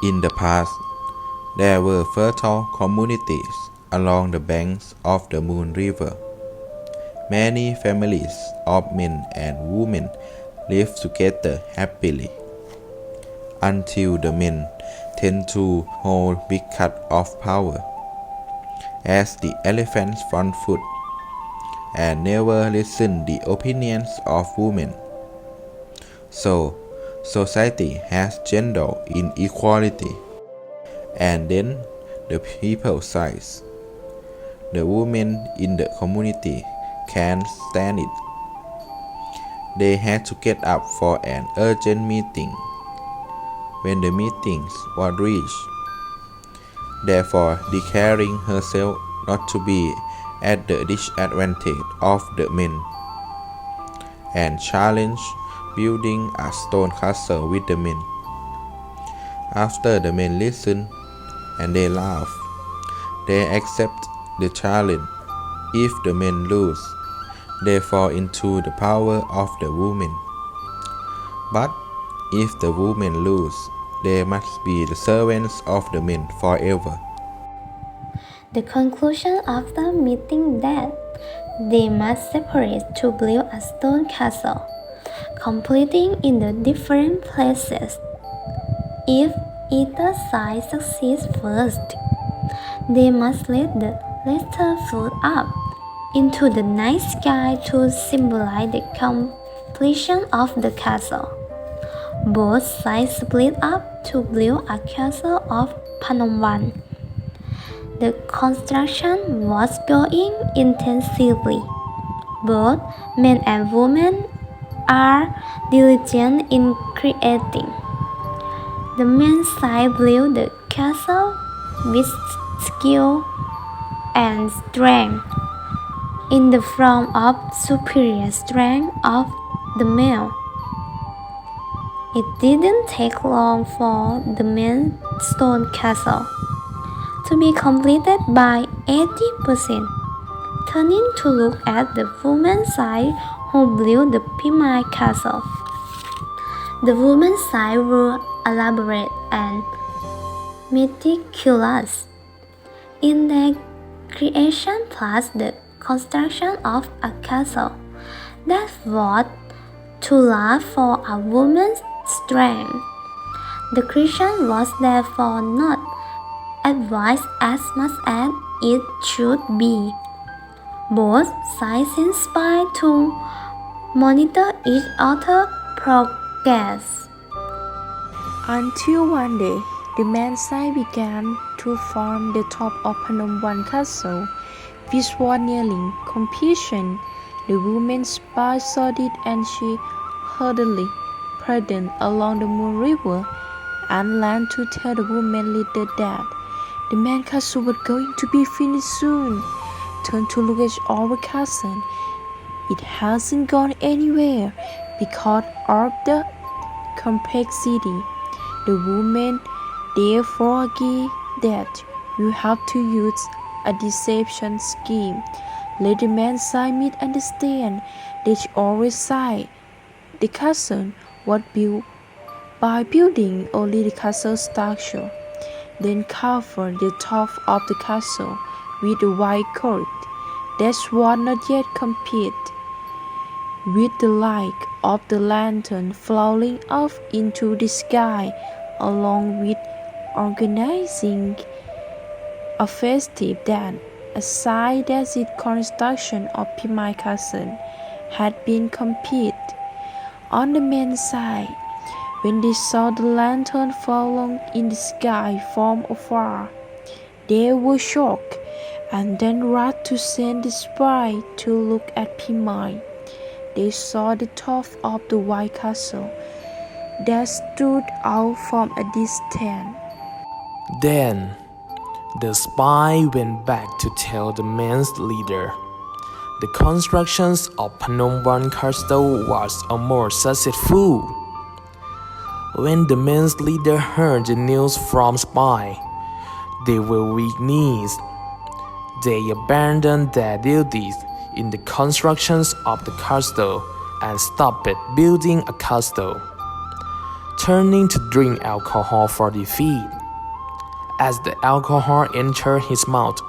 In the past, there were fertile communities along the banks of the Moon River. Many families of men and women lived together happily, until the men tend to hold big cut of power, as the elephant's front foot, and never listen the opinions of women. So, society has gender inequality, and then the people size. The women in the community can't stand it. They had to get up for an urgent meeting when the meetings was reached, therefore declaring herself not to be at the disadvantage of the men, and challenged building a stone castle with the men. After the men listen and they laugh, they accept the challenge. If the men lose, they fall into the power of the women. But if the women lose, they must be the servants of the men forever. The conclusion of the meeting that they must separate to build a stone castle, completing in the different places. If either side succeeds first, they must let the latter float up into the night sky to symbolize the completion of the castle. Both sides split up to build a castle of Phanom Wan. The construction was going intensively. Both men and women are diligent in creating. The men's side built the castle with skill and strength, in the form of superior strength of the male. It didn't take long for the men's stone castle to be completed by 80%. Turning to look at the women's side who built the Khmer castle. The women's side were elaborate and meticulous in their creation, plus the construction of a castle that was too large for a woman's strength. The creation was therefore not advised as much as it should be. Both sides inspired to monitor each other's progress. Until one day, the men's side began to form the top of Phanom Wan castle, which was nearing completion. The woman spy saw it, and she hurriedly paddled along the Moon River and ran to tell the woman leader that the men's castle was going to be finished soon. Turned to look at our castle. It hasn't gone anywhere because of the complexity. The woman therefore agreed that we have to use a deception scheme. Let the men's side misunderstand that our side. The castle was built by building only the castle structure, then cover the top of the castle with a white coat that was not yet complete, with the light of the lantern flowing off into the sky, along with organizing a festive dance, a sign that the construction of Khmer castle had been complete. On the men's side, when they saw the lantern falling in the sky from afar, they were shocked and then rushed to send the spy to look at Khmer. They saw the top of the white castle that stood out from a distance. Then the spy went back to tell the men's leader. The construction of Phanom Wan castle was almost successful. When the men's leader heard the news from spy, they were weak knees. They abandoned their duties in the construction of the castle and stopped building a castle. turning to drink alcohol for defeat. As the alcohol entered his mouth,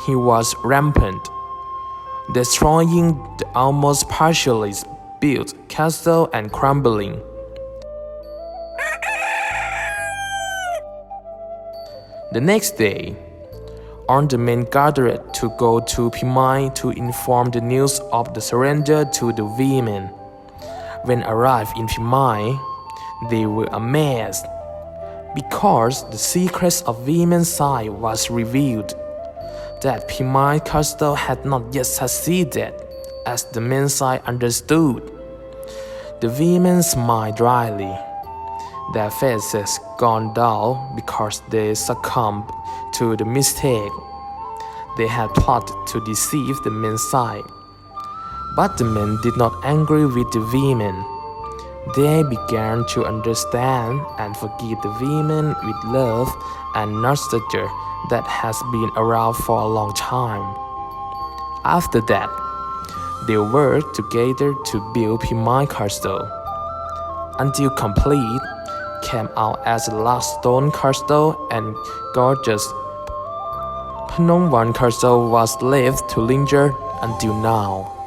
he was rampant, destroying the almost partially built castle and crumbling. The next day, all the men gathered to go to Pimai to inform the news of the surrender to the women. When arrived in Pimai, they were amazed because the secrets of women's side was revealed, that Pimai castle had not yet succeeded as the men's side understood. The women smiled dryly, their faces gone dull because they succumbed to the mistake. They had plotted to deceive the men's side. But the men did not agree with the women. They began to understand and forgive the women with love and nostalgia that has been around for a long time. After that, they worked together to build Pimai castle, until complete, came out as a last stone castle and gorgeous Phanom Wan castle was left to linger until now.